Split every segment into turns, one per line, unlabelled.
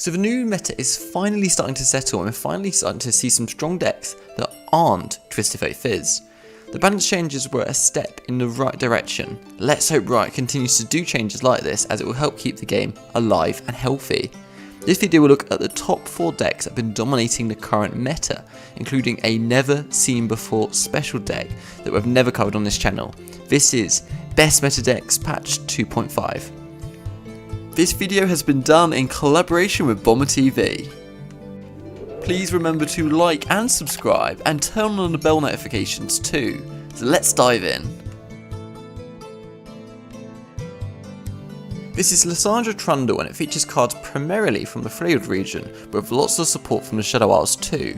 So the new meta is finally starting to settle and we're finally starting to see some strong decks that aren't TF Fizz. The balance changes were a step in the right direction. Let's hope Riot continues to do changes like this, as it will help keep the game alive and healthy. This video will look at the top 4 decks that have been dominating the current meta, including a never seen before special deck that we've never covered on this channel. This is Best Meta Decks Patch 2.5. This video has been done in collaboration with BomberTV. Please remember to like and subscribe and turn on the bell notifications too. So let's dive in. This is Lissandra Trundle and it features cards primarily from the Riot region, with lots of support from the Shadow Isles too.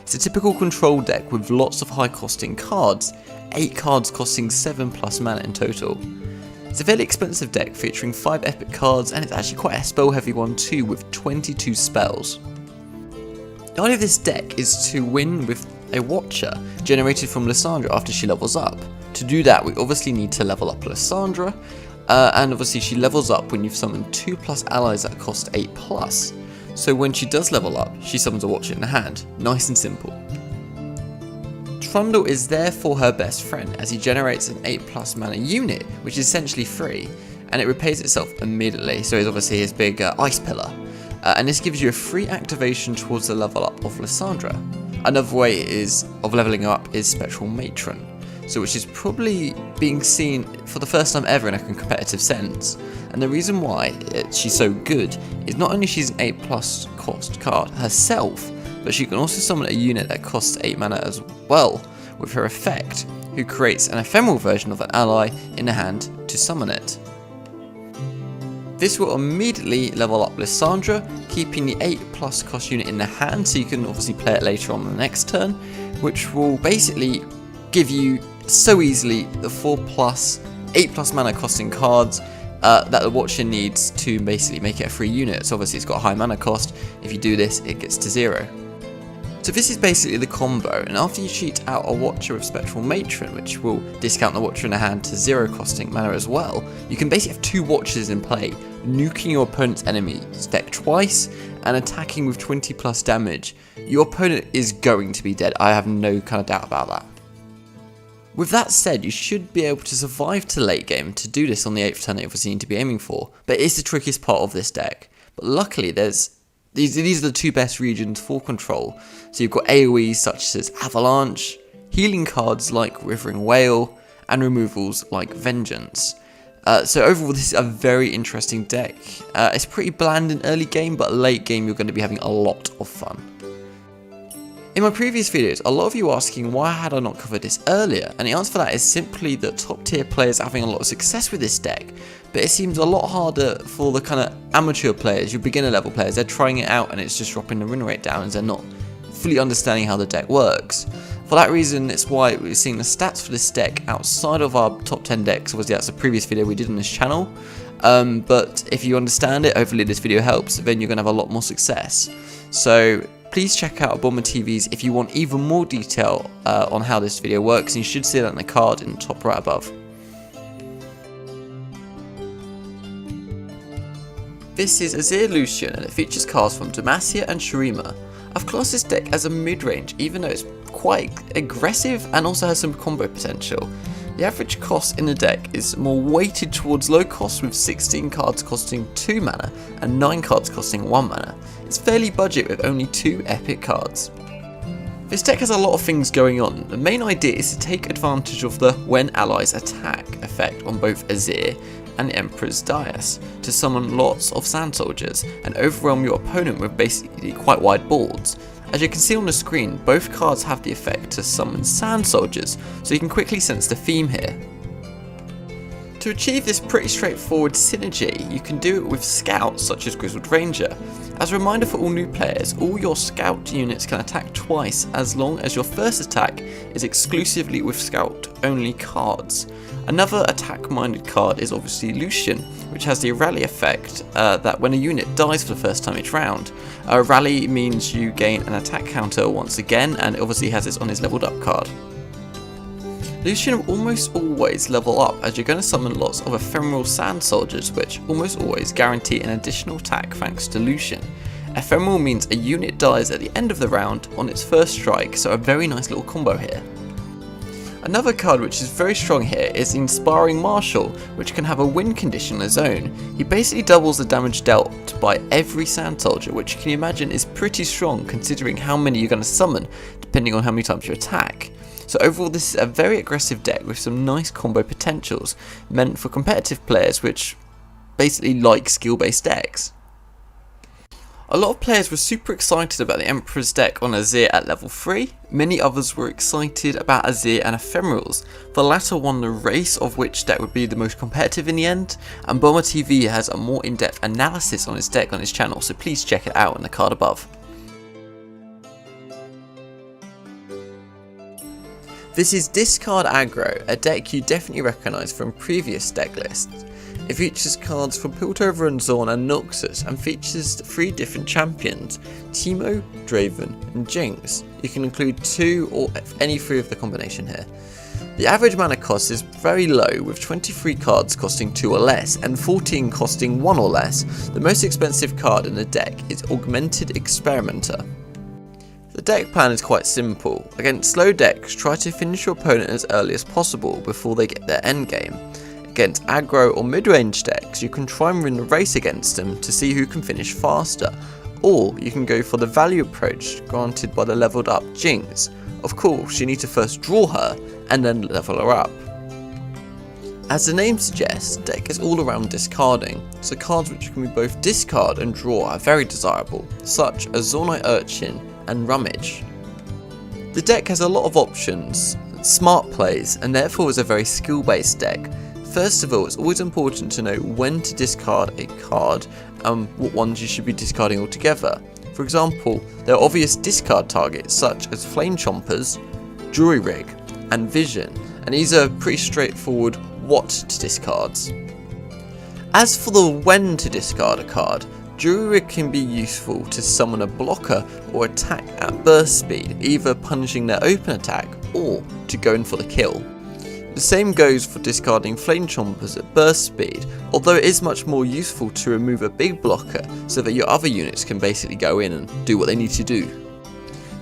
It's a typical control deck with lots of high costing cards, 8 cards costing 7+ mana in total. It's a fairly expensive deck featuring 5 epic cards, and it's actually quite a spell heavy one too, with 22 spells. The idea of this deck is to win with a Watcher generated from Lissandra after she levels up. To do that, we obviously need to level up Lissandra, and obviously she levels up when you've summoned 2+ allies that cost 8+. So when she does level up, she summons a Watcher in the hand. Nice and simple. Trundle is therefore her best friend, as he generates an 8+ mana unit, which is essentially free, and it repays itself immediately, so it's obviously his big ice pillar. And this gives you a free activation towards the level up of Lissandra. Another way of leveling up is Spectral Matron, so which is probably being seen for the first time ever in a competitive sense. And the reason why she's so good is not only she's an 8+ cost card herself, but she can also summon a unit that costs 8 mana as well, with her effect, who creates an ephemeral version of an ally in the hand to summon it. This will immediately level up Lissandra, keeping the 8+ cost unit in the hand, so you can obviously play it later on the next turn, which will basically give you so easily the 4+, 8+ mana costing cards that the Watcher needs to basically make it a free unit. So obviously it's got a high mana cost. If you do this, it gets to 0. So this is basically the combo, and after you cheat out a Watcher with Spectral Matron, which will discount the Watcher in the hand to 0 costing mana as well, you can basically have 2 Watchers in play, nuking your opponent's enemy's deck twice and attacking with 20+ damage. Your opponent is going to be dead, I have no kind of doubt about that. With that said, you should be able to survive to late game to do this on the 8th turn that you obviously need to be aiming for, but it is the trickiest part of this deck. But luckily these are the 2 best regions for control. So you've got AoEs such as Avalanche, healing cards like Withering Wail, and removals like Vengeance. So overall this is a very interesting deck. It's pretty bland in early game, but late game you're going to be having a lot of fun. In my previous videos, a lot of you were asking why had I not covered this earlier, and the answer for that is simply that top tier players are having a lot of success with this deck, but it seems a lot harder for the kind of amateur players, your beginner level players. They're trying it out and it's just dropping the win rate down as they're not fully understanding how the deck works. For that reason, it's why we're seeing the stats for this deck outside of our top 10 decks. Obviously that's a previous video we did on this channel, but if you understand it, hopefully this video helps, then you're going to have a lot more success. So please check out BomberTV's if you want even more detail on how this video works, and you should see that in the card in the top right above. This is Azir Lucian and it features cards from Demacia and Shurima. I've classed this deck as a mid-range, even though it's quite aggressive and also has some combo potential. The average cost in the deck is more weighted towards low cost, with 16 cards costing 2 mana and 9 cards costing 1 mana. It's fairly budget with only 2 epic cards. This deck has a lot of things going on. The main idea is to take advantage of the when allies attack effect on both Azir and the Emperor's Dais to summon lots of Sand Soldiers and overwhelm your opponent with basically quite wide boards. As you can see on the screen, both cards have the effect to summon Sand Soldiers, so you can quickly sense the theme here. To achieve this pretty straightforward synergy, you can do it with scouts such as Grizzled Ranger. As a reminder for all new players, all your scout units can attack twice as long as your first attack is exclusively with scout only cards. Another attack-minded card is obviously Lucian, which has the rally effect that when a unit dies for the first time each round, rally means you gain an attack counter once again, and obviously has this on his leveled up card. Lucian will almost always level up, as you're going to summon lots of ephemeral Sand Soldiers, which almost always guarantee an additional attack thanks to Lucian. Ephemeral means a unit dies at the end of the round on its first strike, so a very nice little combo here. Another card which is very strong here is Inspiring Marshal, which can have a win condition on his own. He basically doubles the damage dealt by every Sand Soldier, which you can imagine is pretty strong considering how many you're going to summon, depending on how many times you attack. So overall this is a very aggressive deck with some nice combo potentials, meant for competitive players which basically like skill-based decks. A lot of players were super excited about the Emperor's deck on Azir at level 3, many others were excited about Azir and Ephemerals. The latter won the race of which deck would be the most competitive in the end, and BomberTV has a more in-depth analysis on his deck on his channel, so please check it out in the card above. This is Discard Aggro, a deck you definitely recognise from previous deck lists. It features cards from Piltover and Zorn and Noxus, and features 3 different champions, Teemo, Draven and Jinx. You can include 2 or any 3 of the combination here. The average mana cost is very low, with 23 cards costing 2 or less and 14 costing 1 or less. The most expensive card in the deck is Augmented Experimenter. The deck plan is quite simple. Against slow decks, try to finish your opponent as early as possible before they get their endgame. Against aggro or mid-range decks, you can try and win the race against them to see who can finish faster, or you can go for the value approach granted by the leveled up Jinx. Of course, you need to first draw her and then level her up. As the name suggests, the deck is all around discarding, so cards which you can be both discard and draw are very desirable, such as Zornite Urchin and Rummage. The deck has a lot of options, smart plays, and therefore is a very skill-based deck. First of all, it's always important to know when to discard a card and what ones you should be discarding altogether. For example, there are obvious discard targets such as Flame Chompers, Jury Rig and Vision, and these are pretty straightforward what to discard. As for the when to discard a card, Jury Rig can be useful to summon a blocker or attack at burst speed, either punishing their open attack or to go in for the kill. The same goes for discarding Flame Chompers at burst speed, although it is much more useful to remove a big blocker so that your other units can basically go in and do what they need to do.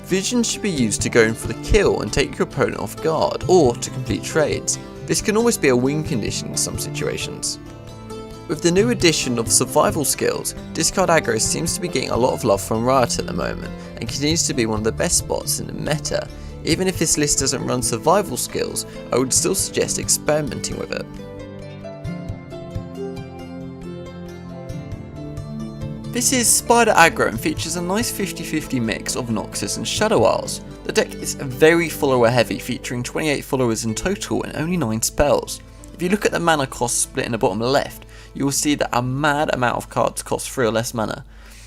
Vision should be used to go in for the kill and take your opponent off guard, or to complete trades. This can almost be a win condition in some situations. With the new addition of survival skills, Discard Aggro seems to be getting a lot of love from Riot at the moment, and continues to be one of the best spots in the meta. Even if this list doesn't run survival skills, I would still suggest experimenting with it. This is Spider Aggro and features a nice 50-50 mix of Noxus and Shadow Isles. The deck is very follower heavy, featuring 28 followers in total and only 9 spells. If you look at the mana cost split in the bottom left, you will see that a mad amount of cards cost 3 or less mana.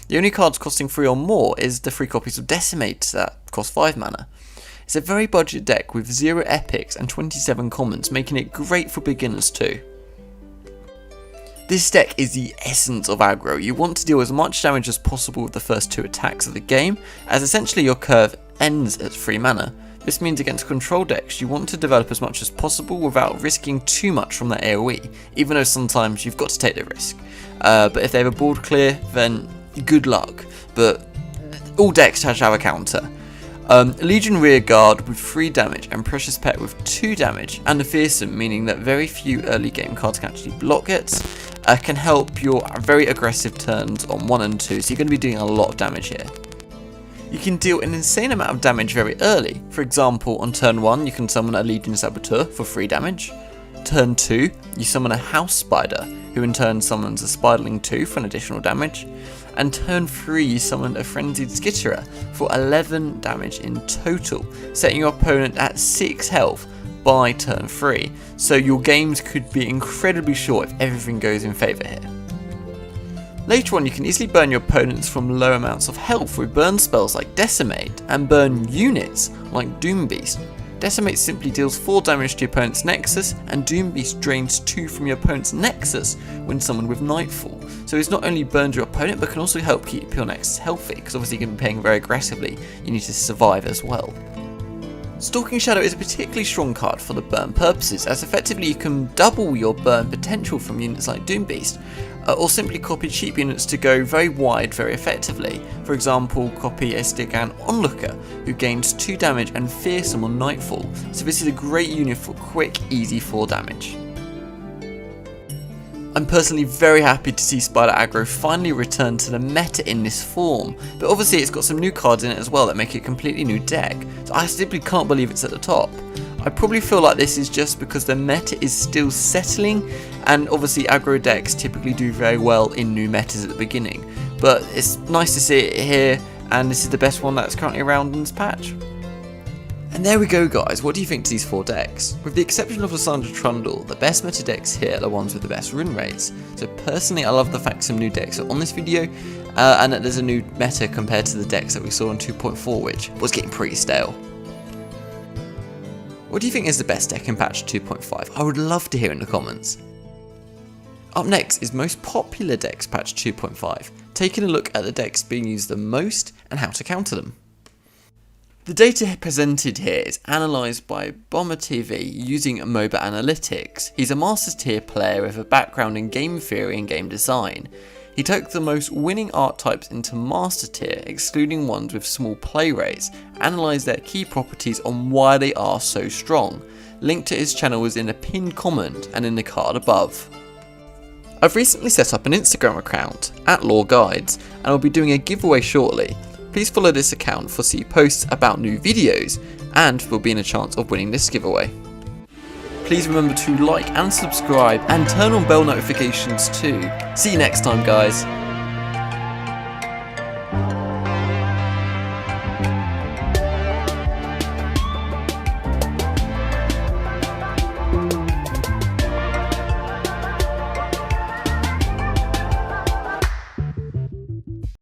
The only cards costing 3 or more is the 3 copies of Decimate that cost 5 mana. It's a very budget deck with 0 epics and 27 commons, making it great for beginners too. This deck is the essence of aggro. You want to deal as much damage as possible with the first 2 attacks of the game, as essentially your curve ends at 3 mana. This means against control decks you want to develop as much as possible without risking too much from their AoE, even though sometimes you've got to take the risk. But if they have a board clear, then good luck, but all decks have a counter. Legion Rearguard with 3 damage and Precious Pet with 2 damage, and the Fearsome, meaning that very few early game cards can actually block it, can help your very aggressive turns on 1 and 2, so you're going to be doing a lot of damage here. You can deal an insane amount of damage very early. For example, on turn 1 you can summon a Legion Saboteur for 3 damage. Turn 2 you summon a House Spider, who in turn summons a Spiderling 2 for an additional damage. And turn 3 you summon a Frenzied Skitterer for 11 damage in total, setting your opponent at 6 health by turn 3, so your games could be incredibly short if everything goes in favour here. Later on you can easily burn your opponents from low amounts of health with burn spells like Decimate, and burn units like Doom Beast. Decimate simply deals 4 damage to your opponent's Nexus, and Doom Beast drains 2 from your opponent's Nexus when summoned with Nightfall. So it's not only burns your opponent, but can also help keep your Nexus healthy, because obviously you're going to be playing very aggressively, you need to survive as well. Stalking Shadow is a particularly strong card for the burn purposes, as effectively you can double your burn potential from units like Doombeast, or simply copy cheap units to go very wide very effectively. For example, copy a Stygian Onlooker, who gains 2 damage and Fearsome on Nightfall, so this is a great unit for quick, easy 4 damage. I'm personally very happy to see Spider Aggro finally return to the meta in this form, but obviously it's got some new cards in it as well that make it a completely new deck, so I simply can't believe it's at the top. I probably feel like this is just because the meta is still settling, and obviously aggro decks typically do very well in new metas at the beginning, but it's nice to see it here, and this is the best one that's currently around in this patch. And there we go guys, what do you think to these 4 decks? With the exception of Lissandra Trundle, the best meta decks here are the ones with the best rune rates. So personally I love the fact some new decks are on this video, and that there's a new meta compared to the decks that we saw in 2.4, which was getting pretty stale. What do you think is the best deck in patch 2.5? I would love to hear in the comments. Up next is most popular decks patch 2.5, taking a look at the decks being used the most and how to counter them. The data presented here is analysed by BomberTV using MOBA Analytics. He's a Masters tier player with a background in game theory and game design. He took the most winning archetypes into Master tier, excluding ones with small play rates, analysed their key properties on why they are so strong. Link to his channel is in a pinned comment and in the card above. I've recently set up an Instagram account, @LoreGuides, and I'll be doing a giveaway shortly. Please follow this account for see posts about new videos, and will be in a chance of winning this giveaway. Please remember to like and subscribe and turn on bell notifications too. See you next time guys.